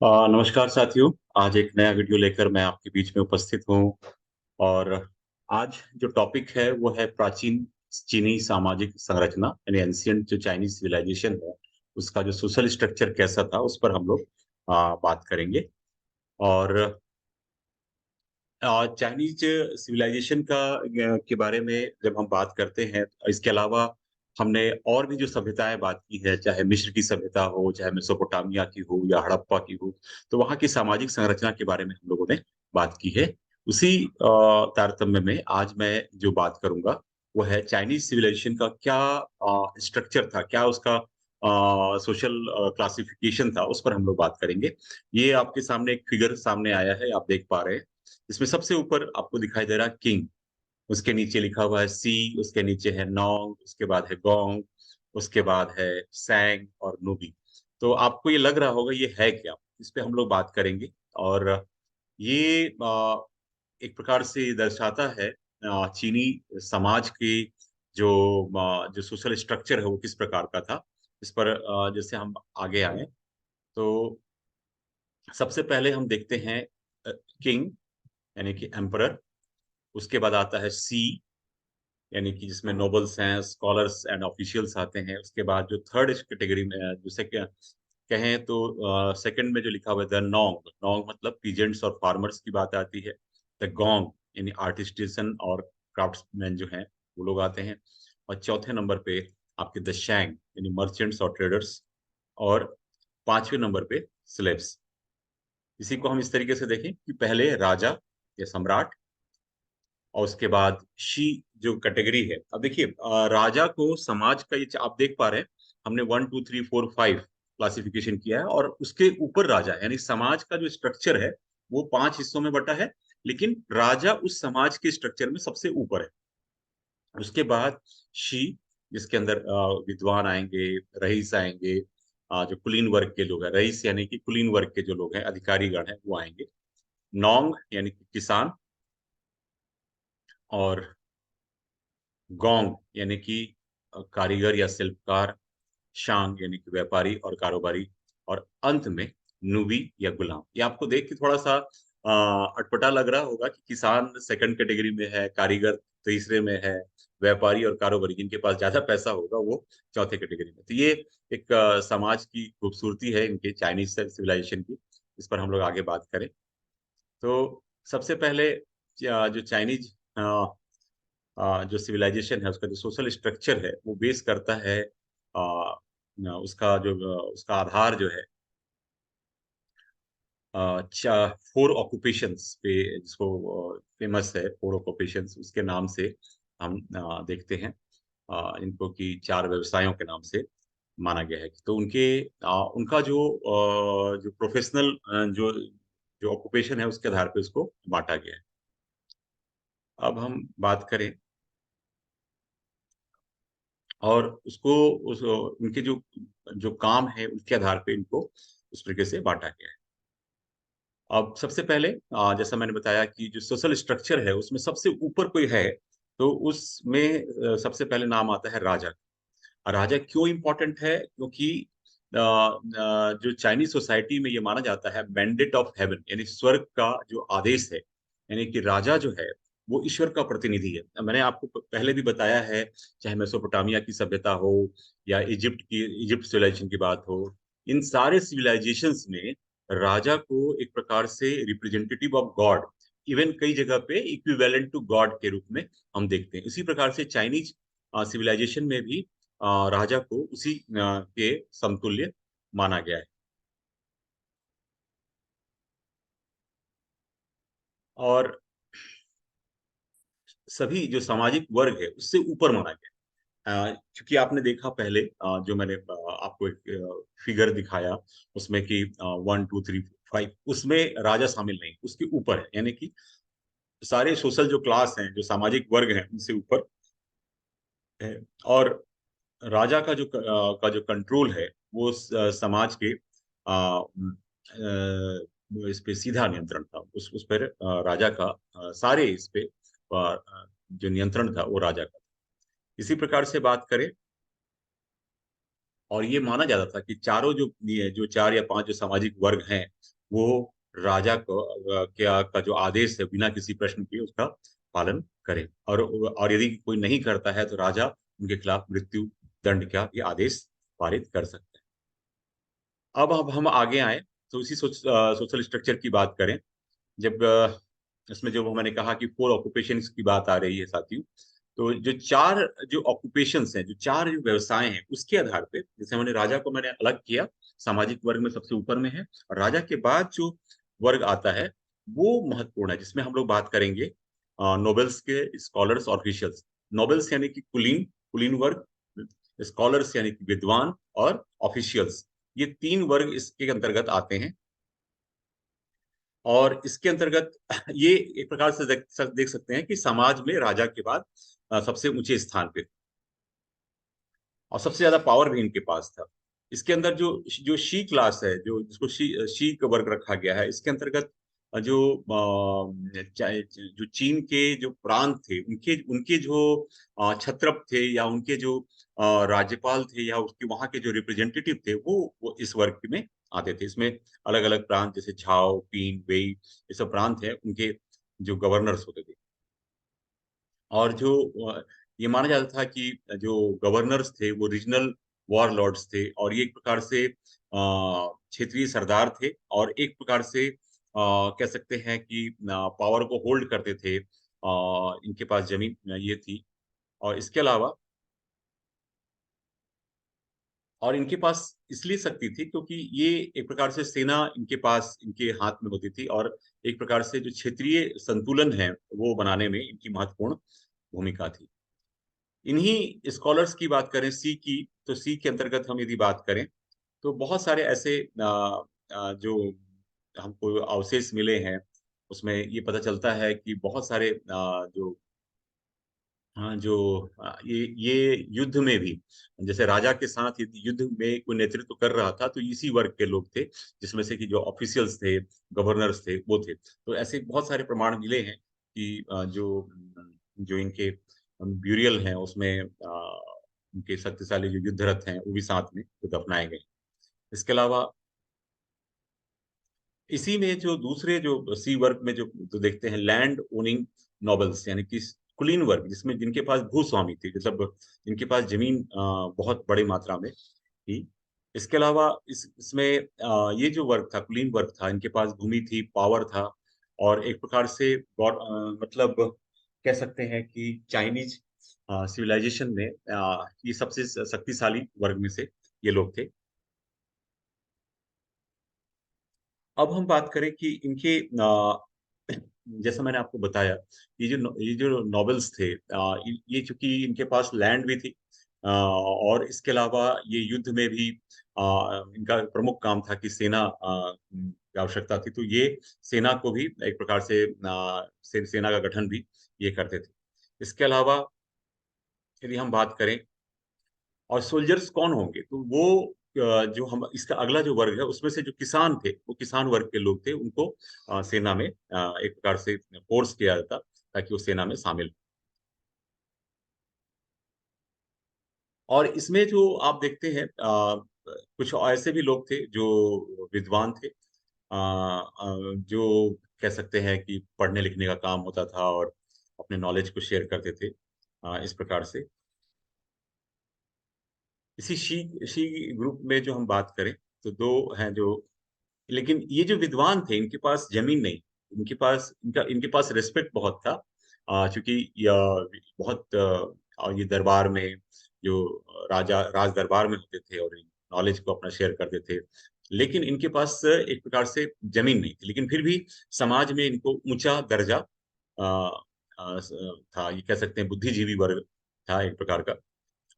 नमस्कार साथियों। आज एक नया वीडियो लेकर मैं आपके बीच में उपस्थित हूँ। और आज जो टॉपिक है वो है प्राचीन चीनी सामाजिक संरचना यानी एंशियंट जो चाइनीज सिविलाइजेशन है, उसका जो सोशल स्ट्रक्चर कैसा था उस पर हम लोग बात करेंगे। और चाइनीज सिविलाइजेशन के बारे में जब हम बात करते हैं, इसके अलावा हमने और भी जो सभ्यताएं बात की है, चाहे मिस्र की सभ्यता हो, चाहे मेसोपोटामिया की हो या हड़प्पा की हो, तो वहाँ की सामाजिक संरचना के बारे में हम लोगों ने बात की है। उसी तारतम्य में आज मैं जो बात करूंगा वो है चाइनीज सिविलाइजेशन का क्या स्ट्रक्चर था, क्या उसका सोशल क्लासिफिकेशन था, उस पर हम लोग बात करेंगे। ये आपके सामने एक फिगर सामने आया है, आप देख पा रहे हैं। इसमें सबसे ऊपर आपको दिखाई दे रहा है किंग, उसके नीचे लिखा हुआ है सी, उसके नीचे है नोंग, उसके बाद है गोंग, उसके बाद है सैंग और नूबी। तो आपको ये लग रहा होगा ये है क्या, इस पे हम लोग बात करेंगे। और ये एक प्रकार से ये दर्शाता है चीनी समाज की जो जो सोशल स्ट्रक्चर है वो किस प्रकार का था। इस पर जैसे हम आगे आए तो सबसे पहले हम देखते हैं किंग यानी कि एम्परर। उसके बाद आता है सी, यानी कि जिसमें नोबल्स हैं, स्कॉलर्स एंड ऑफिशियल्स आते हैं। उसके बाद जो थर्ड कैटेगरी में जिसे कहें तो सेकंड में जो लिखा हुआ है द नोंग, नोंग मतलब पीजेंट्स और फार्मर्स की बात आती है। द गोंग यानी आर्टिस्टिशियन और क्राफ्ट्समैन जो हैं वो लोग आते हैं। और चौथे नंबर पे आपके द शैंग यानी मर्चेंट्स और ट्रेडर्स। और पांचवें नंबर पे स्लेव्स। इसी को हम इस तरीके से देखें कि पहले राजा या सम्राट, और उसके बाद शी जो कैटेगरी है। अब देखिए राजा को समाज का ये आप देख पा रहे हैं, हमने 1 2 3 4 5 क्लासिफिकेशन किया है, और उसके ऊपर राजा यानी समाज का जो स्ट्रक्चर है वो 5 हिस्सों में बटा है। लेकिन राजा उस समाज के स्ट्रक्चर में सबसे ऊपर है। उसके बाद शी, जिसके अंदर विद्वान आएंगे, रईस आएंगे, जो कुलीन वर्ग के लोग हैं, रईस यानी कि कुलीन वर्ग के जो लोग हैं, अधिकारीगण हैं, वो आएंगे। नोंग यानी कि किसान। और गोंग यानी कि कारीगर या शिल्पकार। शांग यानी कि व्यापारी और कारोबारी। और अंत में नूबी या गुलाम। ये आपको देख के थोड़ा सा अटपटा लग रहा होगा कि किसान सेकंड कैटेगरी में है, कारीगर तीसरे में है, व्यापारी और कारोबारी जिनके पास ज्यादा पैसा होगा वो चौथे कैटेगरी में। तो ये एक समाज की खूबसूरती है इनके चाइनीज सिविलाइजेशन की। इस पर हम लोग आगे बात करें तो सबसे पहले जो चाइनीज जो सिविलाइजेशन है उसका जो सोशल स्ट्रक्चर है वो बेस करता है उसका आधार जो है 4 ऑक्यूपेशंस पे, जिसको फेमस है 4 ऑक्यूपेशंस उसके नाम से हम देखते हैं इनको कि 4 व्यवसायों के नाम से माना गया है। तो उनका जो प्रोफेशनल जो जो ऑक्यूपेशन है उसके आधार पे उसको बांटा गया है। अब हम बात करें और उनके जो जो काम है उसके आधार पे इनको उस तरीके से बांटा गया है। अब सबसे पहले जैसा मैंने बताया कि जो सोशल स्ट्रक्चर है उसमें सबसे ऊपर कोई है तो उसमें सबसे पहले नाम आता है राजा। राजा क्यों इम्पोर्टेंट है? क्योंकि जो चाइनीज सोसाइटी में ये माना जाता है मैंडेट ऑफ हेवन यानी स्वर्ग का जो आदेश है, यानी कि राजा जो है वो ईश्वर का प्रतिनिधि है। मैंने आपको पहले भी बताया है, चाहे मेसोपोटामिया की सभ्यता हो या इजिप्ट सिविलाइजेशन की बात हो, इन सारे सिविलाइजेशंस में राजा को एक प्रकार से रिप्रेजेंटेटिव ऑफ गॉड, इवन कई जगह पे इक्विवेलेंट टू गॉड के रूप में हम देखते हैं। इसी प्रकार से चाइनीज सिविलाइजेशन में भी राजा को उसी के समतुल्य माना गया है। और सभी जो सामाजिक वर्ग है उससे ऊपर माना गया है। क्योंकि आपने देखा पहले जो मैंने आपको एक फिगर दिखाया उसमें कि 1 2 3 4 5, उसमें राजा शामिल नहीं, उसके ऊपर है। यानी कि सारे सोशल जो क्लास हैं, जो सामाजिक वर्ग हैं, उनसे ऊपर है। और राजा का जो कंट्रोल है वो समाज के इस पे सीधा नियंत्रण था। उस पर राजा का सारे इस पे जो नियंत्रण था वो राजा का था। इसी प्रकार से बात करें और ये माना जाता था कि चारों जो 4 या 5 जो सामाजिक वर्ग हैं, वो राजा का जो आदेश है बिना किसी प्रश्न के उसका पालन करें, और यदि कोई नहीं करता है तो राजा उनके खिलाफ मृत्यु दंड का ये आदेश पारित कर सकता है। अब हम आगे आए तो इसी सोशल स्ट्रक्चर की बात करें। जब इसमें जो मैंने कहा कि 4 ऑक्यूपेशंस की बात आ रही है साथियों, तो जो 4 जो ऑक्यूपेशंस हैं, जो 4 जो व्यवसाय हैं, उसके आधार पे जैसे राजा को मैंने अलग किया, सामाजिक वर्ग में सबसे ऊपर में है, और राजा के बाद जो वर्ग आता है, वो महत्वपूर्ण है, जिसमें हम लोग बात करेंगे नोबेल्स के, स्कॉलर्स और ऑफिशियल्स। नोबेल्स यानी कि कुलीन कुलीन वर्ग, स्कॉलर्स यानी कि विद्वान, और ऑफिशियल्स, ये 3 वर्ग इसके अंतर्गत आते हैं। और इसके अंतर्गत ये एक प्रकार से देख सकते हैं कि समाज में राजा के बाद सबसे ऊंचे स्थान पे और सबसे ज्यादा पावर भी इनके पास था। इसके अंदर जो जो शी क्लास है, जो जिसको शी का वर्ग रखा गया है, इसके अंतर्गत जो जो चीन के जो प्रांत थे, उनके उनके जो छत्रप थे, या उनके जो राज्यपाल थे, या उसके वहां के जो रिप्रेजेंटेटिव थे, वो इस वर्ग में आते थे। इसमें अलग अलग प्रांत जैसे झाओ, पीन, वेई, ये सब प्रांत है, उनके जो गवर्नर्स होते थे। और जो ये माना जाता था कि जो गवर्नर्स थे वो रीजनल वॉर लॉर्ड्स थे, और ये एक प्रकार से क्षेत्रीय सरदार थे, और एक प्रकार से कह सकते हैं कि पावर को होल्ड करते थे। इनके पास जमीन ये थी, और इसके अलावा और इनके पास इसलिए शक्ति थी क्योंकि ये एक प्रकार से सेना इनके पास इनके हाथ में होती थी, और एक प्रकार से जो क्षेत्रीय संतुलन है वो बनाने में इनकी महत्वपूर्ण भूमिका थी। इन्हीं स्कॉलर्स की बात करें सी की, तो सी के अंतर्गत हम यदि बात करें तो बहुत सारे ऐसे जो हमको अवशेष मिले हैं, उसमें ये पता चलता है कि बहुत सारे जो हाँ, जो ये युद्ध में भी जैसे राजा के साथ यदि युद्ध में कोई नेतृत्व कर रहा था तो इसी वर्ग के लोग थे, जिसमें से कि जो ऑफिशियल्स थे, गवर्नर्स थे, वो थे। तो ऐसे बहुत सारे प्रमाण मिले हैं कि जो इनके ब्यूरियल हैं उसमें उनके शक्तिशाली जो युद्ध रथ हैं वो भी साथ में तो दफनाए गए। इसके अलावा इसी में जो दूसरे जो सी वर्ग में जो देखते हैं लैंड ओनिंग नॉबल्स, यानी कि कुलीन वर्ग, जिसमें जिनके पास भूस्वामी थे, मतलब जिनके पास जमीन बहुत बड़ी मात्रा में थी। इसके अलावा इसमें ये जो वर्ग था, कुलीन वर्ग था, इनके पास भूमि थी, पावर था, और एक प्रकार से मतलब कह सकते हैं कि चाइनीज सिविलाइजेशन में ये सबसे शक्तिशाली वर्ग में से ये लोग थे। अब हम बात करें कि इनके जैसा मैंने आपको बताया, ये जो नॉवेल्स थे, ये चूंकि इनके पास लैंड भी थी, और इसके अलावा ये युद्ध में भी इनका प्रमुख काम था कि सेना की आवश्यकता थी, तो ये सेना को भी एक प्रकार से सेना का गठन भी ये करते थे। इसके अलावा यदि हम बात करें और सोल्जर्स कौन होंगे, तो वो जो हम इसका अगला जो वर्ग है उसमें से जो किसान थे, वो किसान वर्ग के लोग थे, उनको सेना में एक प्रकार से फोर्स किया जाता ताकि वो सेना में शामिल हो। और इसमें जो आप देखते हैं कुछ ऐसे भी लोग थे जो विद्वान थे, जो कह सकते हैं कि पढ़ने लिखने का काम होता था और अपने नॉलेज को शेयर करते थे इस प्रकार से। इसी शी ग्रुप में जो हम बात करें तो दो हैं जो, लेकिन ये जो विद्वान थे इनके पास जमीन नहीं, इनके पास रिस्पेक्ट बहुत था, क्योंकि बहुत ये दरबार में जो राज दरबार में होते थे और नॉलेज को अपना शेयर करते थे, लेकिन इनके पास एक प्रकार से जमीन नहीं थी, लेकिन फिर भी समाज में इनको ऊंचा दर्जा था, ये कह सकते हैं बुद्धिजीवी वर्ग था एक प्रकार का।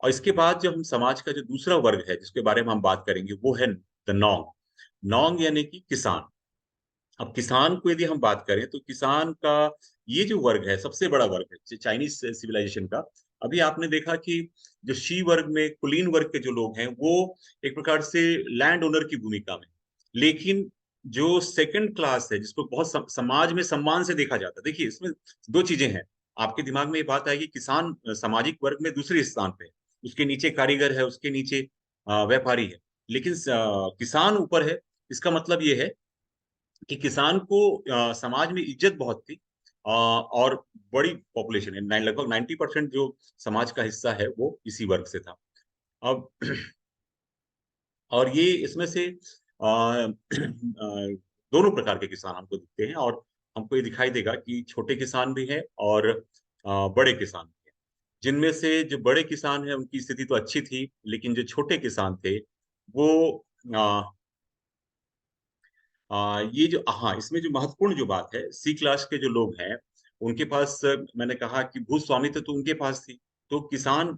और इसके बाद जब हम समाज का जो दूसरा वर्ग है जिसके बारे में हम बात करेंगे वो है द नोंग। नोंग यानी कि किसान। अब किसान को यदि हम बात करें तो किसान का ये जो वर्ग है सबसे बड़ा वर्ग है चाइनीज सिविलाइजेशन का। अभी आपने देखा कि जो शी वर्ग में कुलीन वर्ग के जो लोग हैं वो एक प्रकार से लैंड ओनर की भूमिका में, लेकिन जो सेकंड क्लास है जिसको बहुत समाज में सम्मान से देखा जाता है, देखिए इसमें दो चीजें हैं। आपके दिमाग में ये बात आएगी, किसान सामाजिक वर्ग में दूसरे स्थान पे है, उसके नीचे कारीगर है, उसके नीचे व्यापारी है। लेकिन किसान ऊपर है। इसका मतलब ये है कि किसान को समाज में इज्जत बहुत थी, और बड़ी पॉपुलेशन है, लगभग 90% जो समाज का हिस्सा है वो इसी वर्ग से था। अब और ये इसमें से दोनों प्रकार के किसान हमको दिखते हैं, और हमको ये दिखाई देगा कि छोटे किसान भी हैं और बड़े किसान भी हैं। जिनमें से जो बड़े किसान हैं उनकी स्थिति तो अच्छी थी, लेकिन जो छोटे किसान थे वो अ, ये जो हाँ, इसमें जो महत्वपूर्ण जो बात है, सी क्लास के जो लोग हैं, उनके पास मैंने कहा कि भू स्वामित्व तो उनके पास थी। तो किसान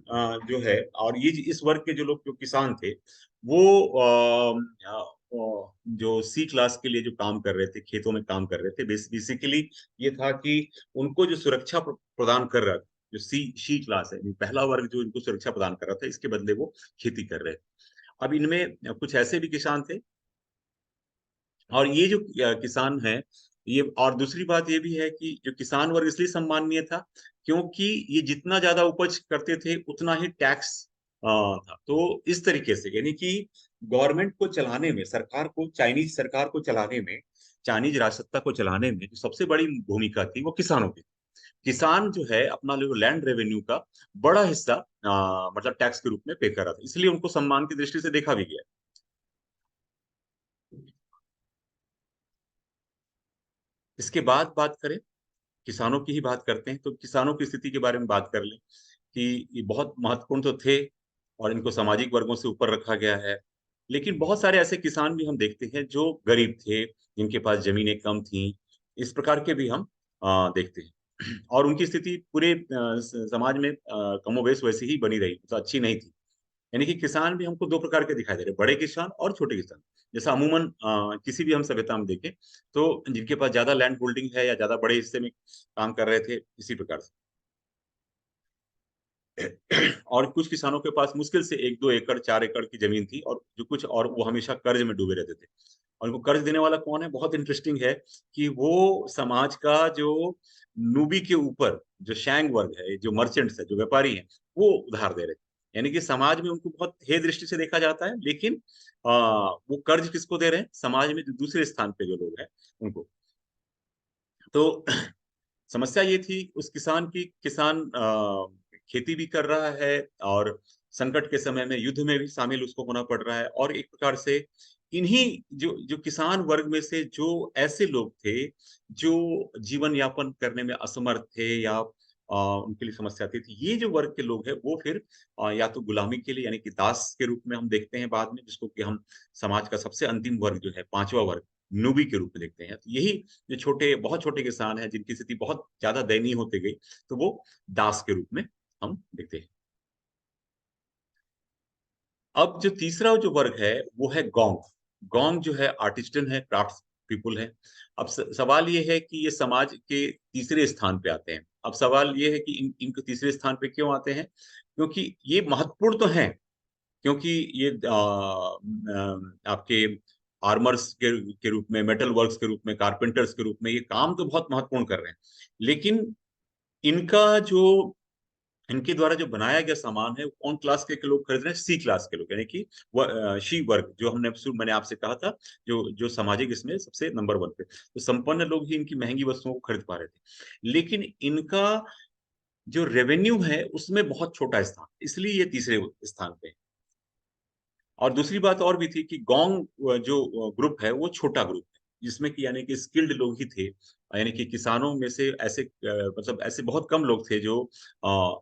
जो है, और ये इस वर्ग के जो लोग जो किसान थे, वो जो सी क्लास के लिए जो काम कर रहे थे, खेतों में काम कर रहे थे, बेसिकली ये था कि उनको जो सुरक्षा प्रदान कर रहा, जो सी क्लास है, पहला वर्ग जो इनको सुरक्षा प्रदान कर रहा था, इसके बदले वो खेती कर रहे थे। अब इनमें कुछ ऐसे भी किसान थे, और ये जो किसान है, ये और दूसरी बात ये भी है कि जो किसान वर्ग इसलिए सम्माननीय था क्योंकि ये जितना ज्यादा उपज करते थे उतना ही टैक्स था। तो इस तरीके से यानी कि गवर्नमेंट को चलाने में, सरकार को, चाइनीज सरकार को चलाने में, चाइनीज राजसत्ता को चलाने में जो सबसे बड़ी भूमिका थी वो किसानों की। किसान जो है अपना जो लैंड रेवेन्यू का बड़ा हिस्सा मतलब टैक्स के रूप में पे कर रहा था, इसलिए उनको सम्मान की दृष्टि से देखा भी गया। इसके बाद बात करें, किसानों की ही बात करते हैं, तो किसानों की स्थिति के बारे में बात कर लें कि ये बहुत महत्वपूर्ण तो थे, और इनको सामाजिक वर्गों से ऊपर रखा गया है। लेकिन बहुत सारे ऐसे किसान भी हम देखते हैं जो गरीब थे, जिनके पास जमीनें कम थीं, इस प्रकार के भी हम देखते हैं। और उनकी स्थिति पूरे समाज में कमोबेश वैसी ही बनी रही, तो अच्छी नहीं थी। यानी कि किसान भी हमको दो प्रकार के दिखाई दे रहे हैं, बड़े किसान और छोटे किसान। जैसा अमूमन किसी भी हम सभ्यता में देखें, तो जिनके पास ज्यादा लैंड होल्डिंग है या ज्यादा बड़े हिस्से में काम कर रहे थे, इसी प्रकार से। और कुछ किसानों के पास मुश्किल से 1-2 एकड़, 4 एकड़ की जमीन थी, और जो कुछ और वो हमेशा कर्ज में डूबे रहते थे। और उनको कर्ज देने वाला कौन है? बहुत इंटरेस्टिंग है कि वो समाज का जो नूबी के ऊपर जो शैंग वर्ग है, जो मर्चेंट्स है, जो व्यापारी हैं, वो उधार दे रहे थे। यानी कि समाज में उनको बहुत हे दृष्टि से देखा जाता है, लेकिन वो कर्ज किसको दे रहे हैं? समाज में जो दूसरे स्थान पे जो लोग हैं, उनको। तो समस्या ये थी उस किसान की, किसान खेती भी कर रहा है, और संकट के समय में युद्ध में भी शामिल उसको होना पड़ रहा है, और एक प्रकार से इन्हीं जो जो किसान वर्ग में से जो ऐसे लोग थे जो जीवन यापन करने में असमर्थ थे, या उनके लिए समस्या थी, तो ये जो वर्ग के लोग हैं वो फिर या तो गुलामी के लिए, यानी कि दास के रूप में हम देखते हैं बाद में, जिसको कि हम समाज का सबसे अंतिम वर्ग जो है, पांचवा वर्ग, नूबी के रूप में देखते हैं। तो यही जो छोटे, बहुत छोटे किसान हैं जिनकी स्थिति बहुत ज्यादा दयनीय होती गई, तो वो दास के रूप में हम देखते हैं। अब जो तीसरा जो वर्ग है वो है गौंग। गौंग जो है आर्टिस्टन है, क्राफ्ट पीपुल है। अब सवाल ये है कि ये समाज के तीसरे स्थान पे आते हैं। अब सवाल ये है कि इनको तीसरे स्थान पे क्यों आते हैं? क्योंकि ये महत्वपूर्ण तो हैं, क्योंकि ये आपके आर्मर्स के रूप में, मेटल वर्क्स के रूप में, कारपेंटर्स के रूप में ये काम तो बहुत महत्वपूर्ण कर रहे हैं। लेकिन इनका जो इनके द्वारा जो बनाया गया सामान है, वो कौन क्लास के लोग खरीद रहे हैं? सी क्लास के लोग, यानी कि शी वर्ग, जो मैंने आपसे कहा था, जो जो सामाजिक इसमें सबसे नंबर वन पे, तो संपन्न लोग ही इनकी महंगी वस्तुओं को खरीद पा रहे थे। लेकिन इनका जो रेवेन्यू है उसमें बहुत छोटा स्थान, इसलिए ये तीसरे स्थान पे है। और दूसरी बात और भी थी कि गोंग जो ग्रुप है वो छोटा ग्रुप है, जिसमें कि यानी कि स्किल्ड लोग ही थे। यानी कि किसानों में से ऐसे मतलब ऐसे बहुत कम लोग थे जो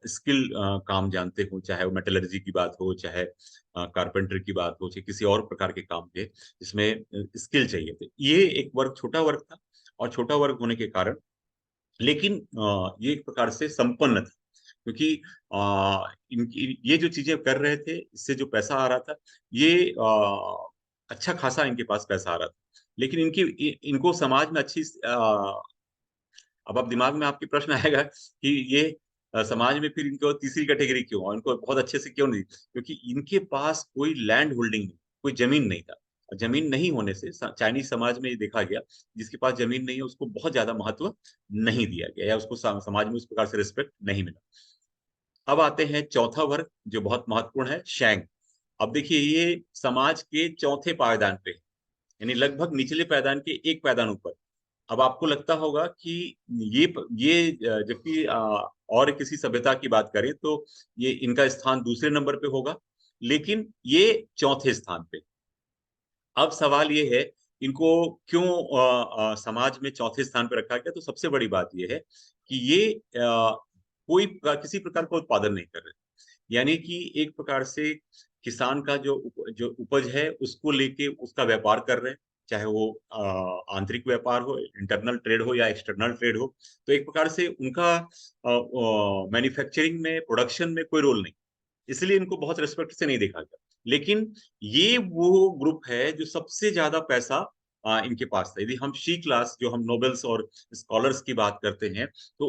स्किल काम जानते हो, चाहे वो मेटलर्जी की बात हो, चाहे कारपेंटर की बात हो, चाहे किसी और प्रकार के काम के जिसमें स्किल चाहिए थे। ये एक वर्ग, छोटा वर्ग था, और छोटा वर्ग होने के कारण, लेकिन ये एक प्रकार से संपन्न था, क्योंकि इनकी ये जो चीजें कर रहे थे, इससे जो पैसा आ रहा था, ये अच्छा खासा इनके पास पैसा आ रहा था। लेकिन इनको समाज में अच्छी अब दिमाग में आपके प्रश्न आएगा कि ये समाज में फिर इनको तीसरी कैटेगरी क्यों, और इनको बहुत अच्छे से क्यों नहीं? क्योंकि इनके पास कोई लैंड होल्डिंग नहीं, कोई जमीन नहीं था। और जमीन नहीं होने से चाइनीज समाज में ये देखा गया, जिसके पास जमीन नहीं है उसको बहुत ज्यादा महत्व नहीं दिया गया, या उसको समाज में उस प्रकार से रिस्पेक्ट नहीं मिला। अब आते हैं चौथा वर्ग जो बहुत महत्वपूर्ण है, शैंग। अब देखिए ये समाज के चौथे पायदान पे है, यानी लगभग निचले पायदान के एक पायदान ऊपर। अब आपको लगता होगा कि ये जबकि और किसी सभ्यता की बात करें तो ये इनका स्थान दूसरे नंबर पे होगा, लेकिन ये चौथे स्थान पे। अब सवाल ये है, इनको क्यों समाज में चौथे स्थान पे रखा गया? तो सबसे बड़ी बात ये है कि ये किसी प्रकार का उत्पादन नहीं कर रहे। यानी कि एक प्रकार से किसान का जो उपज है, उसको लेके उसका व्यापार कर रहे हैं, चाहे वो आंतरिक व्यापार हो, इंटरनल ट्रेड हो या एक्सटर्नल ट्रेड हो। तो एक प्रकार से उनका मैन्युफैक्चरिंग में, प्रोडक्शन में कोई रोल नहीं। इसलिए इनको बहुत रिस्पेक्ट से नहीं देखा गया। लेकिन ये वो ग्रुप है जो सबसे ज़्यादा पैसा इनके पास था। यदि हम सी क्लास जो हम नोबेल्स और स्कॉलर्स की बात करते हैं, तो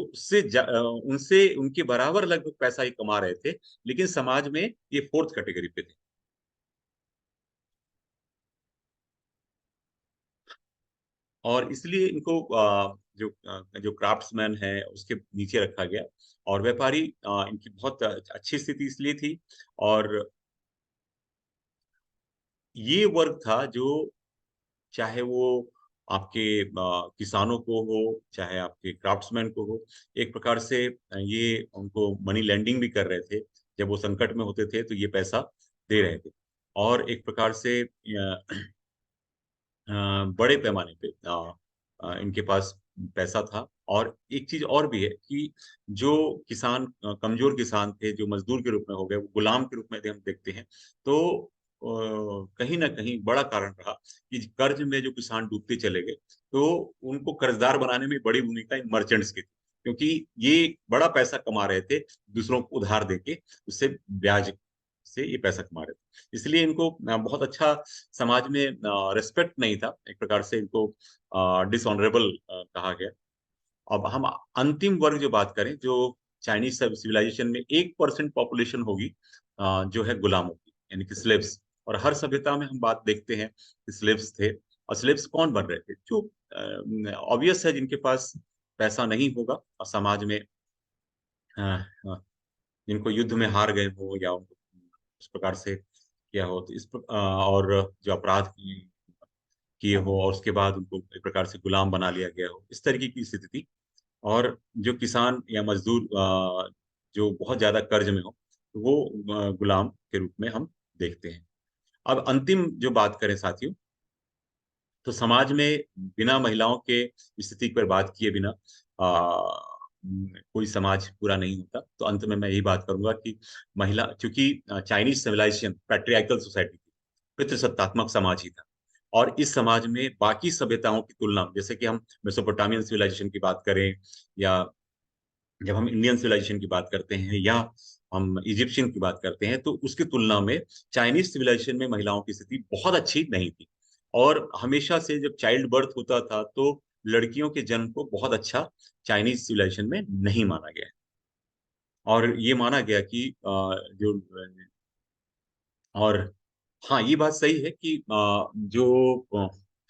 उनसे उनके बराबर लगभग पैसा ये कमा रहे थे, लेकिन समाज में ये 4th कैटेगरी पे थे। और इसलिए इनको जो क्राफ्ट्समैन है उसके नीचे रखा गया और व्यापारी इनकी बहुत अच्छी स्थिति इसलिए थी और ये वर्ग था जो चाहे वो आपके किसानों को हो, चाहे आपके क्राफ्ट्समैन को हो, एक प्रकार से ये उनको मनी लेंडिंग भी कर रहे थे। जब वो संकट में होते थे, तो ये पैसा दे रहे थे। और एक प्रकार से बड़े पैमाने पे इनके पास पैसा था और एक चीज़ और भी है कि जो किसान कमज़ोर किसान थे, जो मज़दूर के रूप में हो गए, वो गुलाम के रूप में यदि हम देखते हैं, तो कहीं न कहीं बड़ा कारण रहा कि कर्ज़ में जो किसान डूबते चले गए, तो उनको कर्ज़दार बनाने में बड़ी भूमिका इन मर्चेंट्स की थी। क्योंकि ये बड़ा पैसा कमा रहे थे, दूसरों को उधार देके, उससे ब्याज से ये पैसा कमा रहे थे। इसलिए इनको बहुत अच्छा समाज में रिस्पेक्ट नहीं था। एक प्रकार से इनको डिसऑनरेबल कहा गया। अब हम अंतिम वर्ग जो बात करें, जो चाइनीज़ सिविलाइजेशन में 1% पॉपुलेशन होगी जो है गुलामों की, यानी कि स्लेव्स और हर सभ्यता में हम बात देखते हैं कि स्लेव्स थे और स्लेव्स कौन बन रहे थे? जो ऑब्वियस है जिनके पास पैसा नहीं होगा और समाज में अ, अ, जिनको युद्ध में हार गए हो या उनको उस प्रकार से किया हो, तो और जो अपराध किए हो और उसके बाद उनको एक प्रकार से गुलाम बना लिया गया हो, इस तरीके की स्थिति थी। और जो किसान या मज़दूर जो बहुत ज़्यादा कर्ज़ में हो, तो वो गुलाम के रूप में हम देखते हैं। अब अंतिम जो बात करें साथियों, तो समाज में बिना महिलाओं के स्थिति पर बात किए बिना कोई समाज पूरा नहीं होता। तो अंत में मैं यही बात करूँगा कि महिला चूँकि चाइनीज़ सिविलाइजेशन पैट्रियार्कल सोसाइटी थी, पितृसत्तात्मक समाज ही था। और इस समाज में बाकी सभ्यताओं की तुलना में जैसे कि हम मेसोपोटामियन सिविलाइजेशन की बात करें या जब हम इंडियन सिविलाइजेशन की बात करते हैं या हम इजिप्शियन की बात करते हैं, तो उसकी तुलना में चाइनीज़ सिविलाइजेशन में महिलाओं की स्थिति बहुत अच्छी नहीं थी। और हमेशा से जब चाइल्ड बर्थ होता था, तो लड़कियों के जन्म को बहुत अच्छा चाइनीज़ सिविलाइजेशन में नहीं माना गया है। और ये माना गया कि जो और हाँ, ये बात सही है कि जो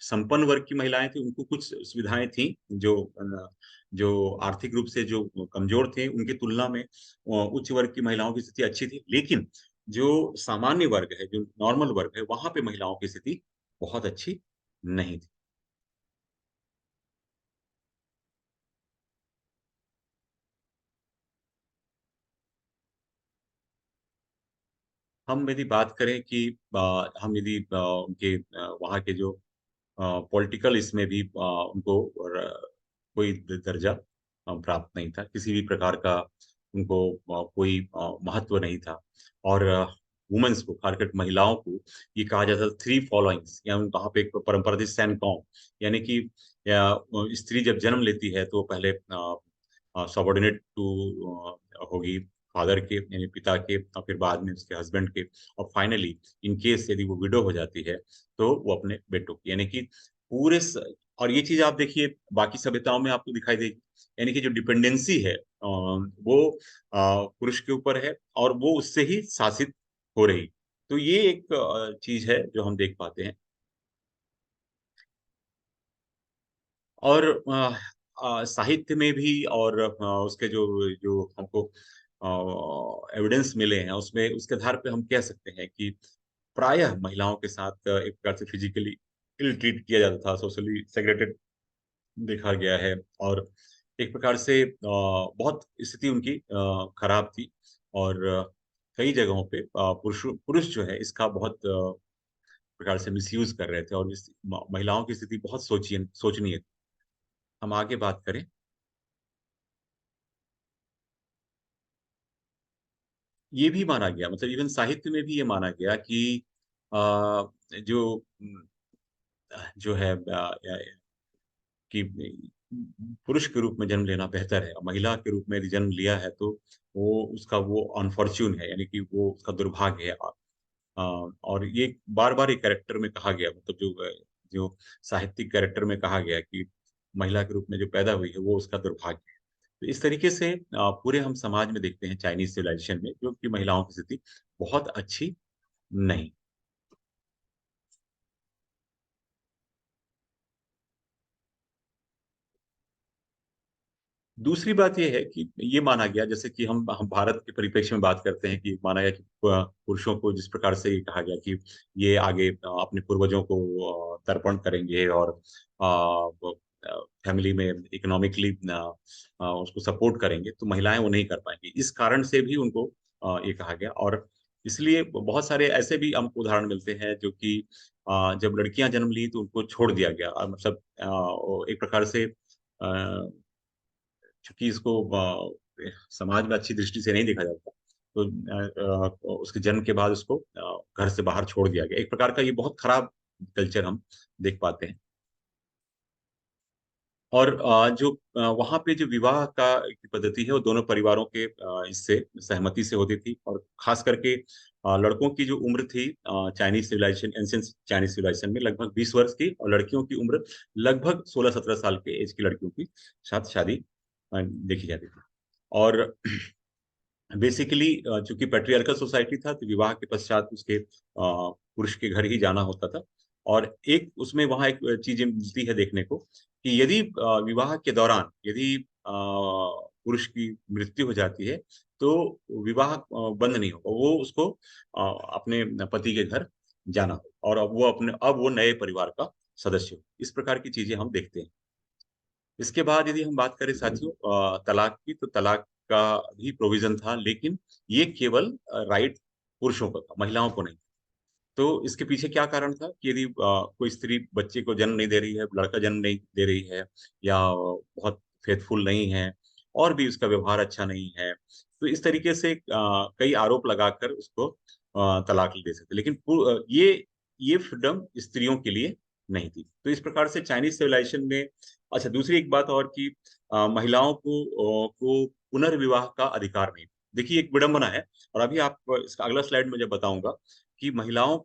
संपन्न वर्ग की महिलाएँ थीं, उनको कुछ सुविधाएँ थीं, जो आर्थिक रूप से जो कमज़ोर थे, उनकी तुलना में उच्च वर्ग की महिलाओं की स्थिति अच्छी थी। लेकिन जो सामान्य वर्ग है, जो नॉर्मल वर्ग है, वहाँ पे महिलाओं की स्थिति बहुत अच्छी नहीं थी। हम यदि बात करें कि हम यदि उनके वहाँ के जो पॉलिटिकल इसमें भी उनको कोई दर्जा प्राप्त नहीं था। किसी भी प्रकार का उनको कोई महत्व नहीं था और वुमेन्स को खासकर महिलाओं को ये कहा जाता था थ्री फॉलोइंग्स या वहाँ पे एक परंपरा थी सैनकॉम यानी कि स्त्री जब जन्म लेती है तो पहले सबॉर्डिनेट टू होगी फादर के यानी पिता के और फिर बाद में उसके हस्बैंड के और फाइनली इन केस यदि वो विडो हो जाती है तो वो अपने बेटों की यानी कि पूरे स और ये चीज़ आप देखिए बाकी सभ्यताओं में आपको दिखाई देगी। यानी कि जो डिपेंडेंसी है वो पुरुष के ऊपर है और वो उससे ही शासित हो रही। तो ये एक चीज़ है जो हम देख पाते हैं। और साहित्य में भी और उसके जो जो हमको एविडेंस मिले हैं उसमें उसके आधार पे हम कह सकते हैं कि प्रायः महिलाओं के साथ एक प्रकार से फिजिकली इल ट्रीट किया जाता था, सोशली सेग्रेगेटेड देखा गया है। और एक प्रकार से बहुत स्थिति उनकी खराब थी। और कई जगहों पे पुरुष पुरुष जो है इसका बहुत प्रकार से मिसयूज कर रहे थे, और इस महिलाओं की स्थिति बहुत सोचनीय थी। हम आगे बात करें। ये भी माना गया, मतलब इवन साहित्य में भी ये माना गया कि अ, जो जो है कि पुरुष के रूप में जन्म लेना बेहतर है, और महिला के रूप में यदि जन्म लिया है तो वो उसका वो अनफॉर्च्यून है, यानी कि वो उसका दुर्भाग्य है। अ, और ये बार-बार एक कैरेक्टर में कहा गया, मतलब जो साहित्यिक कैरेक्टर में कहा गया कि महिला के रूप में जो पैदा हुई है वो उसका दुर्भाग्य है। तो इस तरीके से पूरे हम समाज में देखते हैं चाइनीज़ सिविलाइजेशन में, जो कि महिलाओं की स्थिति बहुत अच्छी नहीं। दूसरी बात ये है कि ये माना गया, जैसे कि हम भारत के परिप्रेक्ष्य में बात करते हैं, कि माना गया कि पुरुषों को जिस प्रकार से ये कहा गया कि ये आगे अपने पूर्वजों को तर्पण करेंगे, और फैमिली में इकोनॉमिकली उसको सपोर्ट करेंगे, तो महिलाएं वो नहीं कर पाएंगी। इस कारण से भी उनको ये कहा गया। और इसलिए बहुत सारे ऐसे भी हमको उदाहरण मिलते हैं, जो कि जब लड़कियां जन्म ली तो उनको छोड़ दिया गया, मतलब एक प्रकार से चूँकि इसको समाज में अच्छी दृष्टि से नहीं देखा जाता, तो उसके जन्म के बाद उसको घर से बाहर छोड़ दिया गया। एक प्रकार का ये बहुत खराब कल्चर हम देख पाते हैं। और जो वहाँ पे जो विवाह का की पद्धति है, वो दोनों परिवारों के इससे सहमति से होती थी, और खास करके लड़कों की जो उम्र थी Chinese civilization, ancient Chinese civilization में लगभग 20 वर्ष की, और लड़कियों की उम्र लगभग 16-17 साल के एज की लड़कियों की साथ शादी देखी जाती थी। और बेसिकली चूंकि पैट्रियार्कल सोसाइटी था, तो विवाह के पश्चात उसके पुरुष के घर ही जाना होता था। और एक उसमें वहाँ एक चीज़ मिलती है देखने को, कि यदि विवाह के दौरान यदि पुरुष की मृत्यु हो जाती है, तो विवाह बंद नहीं होगा। वो उसको अपने पति के घर जाना होगा, और अब वो नए परिवार का सदस्य हो। इस प्रकार की चीज़ें हम देखते हैं। इसके बाद यदि हम बात करें साथियों तलाक की, तो तलाक का भी प्रोविज़न था, लेकिन ये केवल राइट पुरुषों को था, महिलाओं को नहीं। तो इसके पीछे क्या कारण था कि यदि कोई स्त्री बच्चे को जन्म नहीं दे रही है, लड़का जन्म नहीं दे रही है, या बहुत फेथफुल नहीं है, और भी उसका व्यवहार अच्छा नहीं है, तो इस तरीके से कई आरोप लगाकर उसको तलाक दे सकते। लेकिन ये फ्रीडम स्त्रियों के लिए नहीं थी। तो इस प्रकार से चाइनीज़ सिविलाइजेशन में अच्छा, दूसरी एक बात और कि महिलाओं को पुनर्विवाह का अधिकार नहीं। देखिए, एक विडंबना है। और अभी आप इसका अगला स्लाइड मैं जब बताऊँगा कि महिलाओं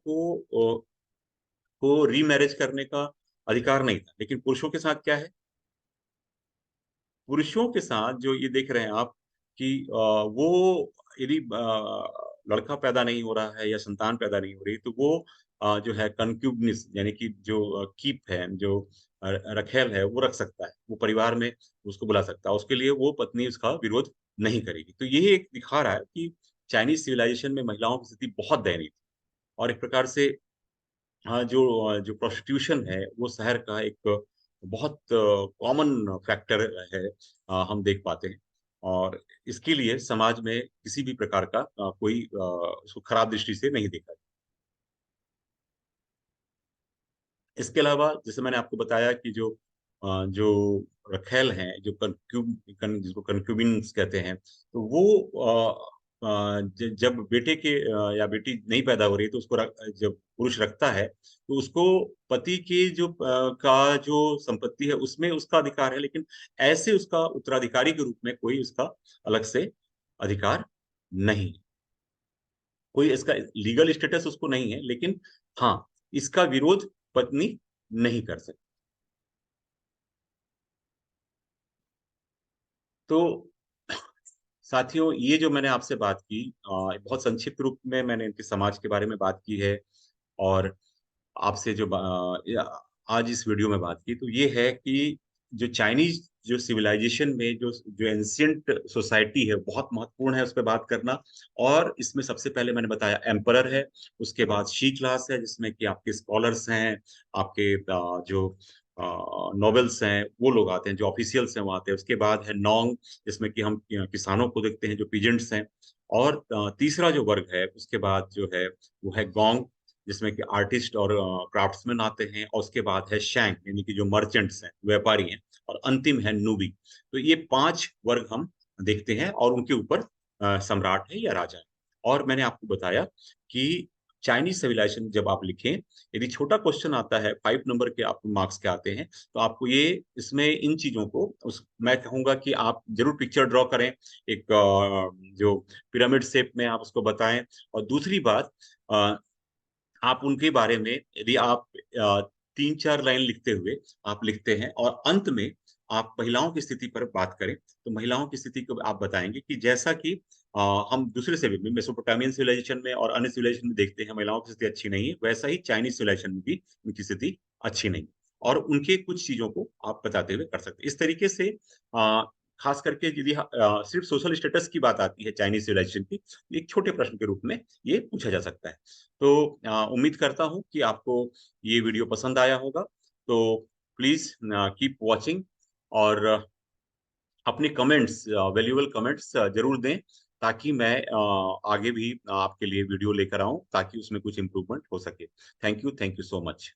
को रीमैरेज करने का अधिकार नहीं था। लेकिन पुरुषों के साथ क्या है? पुरुषों के साथ जो ये देख रहे हैं आप कि वो यदि लड़का पैदा नहीं हो रहा है या संतान पैदा नहीं हो रही, तो वो जो है कन्क्यूबनिस, यानी कि जो कीप है, जो रखैल है, वो रख सकता है। वो परिवार में उसको बुला सकता है। उसके लिए वो पत्नी उसका विरोध नहीं करेगी। तो ये एक दिखा रहा है कि चाइनीज़ सिविलाइजेशन में महिलाओं की स्थिति बहुत दयनीय थी। और एक प्रकार से हाँ, जो प्रोस्टिट्यूशन है, वो शहर का एक बहुत कॉमन फैक्टर है, हम देख पाते हैं। और इसके लिए समाज में किसी भी प्रकार का कोई उसको खराब दृष्टि से नहीं देखा। इसके अलावा जैसे मैंने आपको बताया कि जो रखैल हैं, जो जिसको कन्क्यूबिन्स कहते हैं, तो वो जब बेटे के या बेटी नहीं पैदा हो रही है, तो उसको जब पुरुष रखता है, तो उसको पति की का जो संपत्ति है उसमें उसका अधिकार है, लेकिन ऐसे उसका उत्तराधिकारी के रूप में कोई उसका अलग से अधिकार नहीं। कोई इसका लीगल स्टेटस उसको नहीं है, लेकिन हाँ, इसका विरोध पत्नी नहीं कर सकती। तो साथियों, ये जो मैंने आपसे बात की बहुत संक्षिप्त रूप में मैंने इनके समाज के बारे में बात की है, और आपसे जो आज इस वीडियो में बात की, तो ये है कि जो चाइनीज़ जो सिविलाइजेशन में जो जो एंशिएंट सोसाइटी है, बहुत महत्वपूर्ण है उस पे बात करना। और इसमें सबसे पहले मैंने बताया एम्परर है, उसके बाद शी क्लास है जिसमें कि आपके स्कॉलर्स हैं, आपके जो नोबेल्स हैं, वो लोग आते हैं, जो ऑफिशियल्स हैं वो आते हैं। उसके बाद है नोंग, जिसमें कि हम किसानों को देखते हैं, जो पीजेंट्स हैं। और तीसरा जो वर्ग है उसके बाद जो है वो है गोंग, जिसमें कि आर्टिस्ट और क्राफ्ट्समैन आते हैं। और उसके बाद है शैंक, यानी कि जो मर्चेंट्स हैं, व्यापारी हैं। और अंतिम है नूबी। तो ये 5 वर्ग हम देखते हैं और उनके ऊपर सम्राट है या राजा है। और मैंने आपको बताया कि चाइनीज सिविलाइजेशन जब आप लिखें, यदि छोटा क्वेश्चन आता है, 5 नंबर के आपको मार्क्स के आते हैं, तो आपको ये इसमें इन चीजों को उस मैं कहूंगा कि आप जरूर पिक्चर ड्रॉ करें, एक जो पिरामिड शेप में आप उसको बताएं। और दूसरी बात, अ, आप उनके बारे में यदि आप 3-4 लाइन लिखते हुए आप लिखते हैं और अंत में आप महिलाओं की स्थिति पर बात करें, तो महिलाओं की स्थिति को आप बताएंगे कि जैसा कि हम दूसरे से भी मेसोपोटामियन सिविलाइजेशन में और अन्य सिविलाइजेशन में देखते हैं महिलाओं की स्थिति अच्छी नहीं है, वैसा ही चाइनीज सिविलाइजेशन में भी उनकी स्थिति अच्छी नहीं है। और उनके कुछ चीजों को आप बताते हुए कर सकते हैं। इस तरीके से अ, खास करके यदि सिर्फ सोशल स्टेटस की बात आती है चाइनीज सिविलाइजेशन की, एक छोटे प्रश्न के रूप में ये पूछा जा सकता है। तो उम्मीद करता हूँ कि आपको ये वीडियो पसंद आया होगा। तो प्लीज कीप वॉचिंग और अपने कमेंट्स, वैल्यूएबल कमेंट्स जरूर दें, ताकि मैं आगे भी आपके लिए वीडियो लेकर आऊं, ताकि उसमें कुछ इम्प्रूवमेंट हो सके। Thank you so much.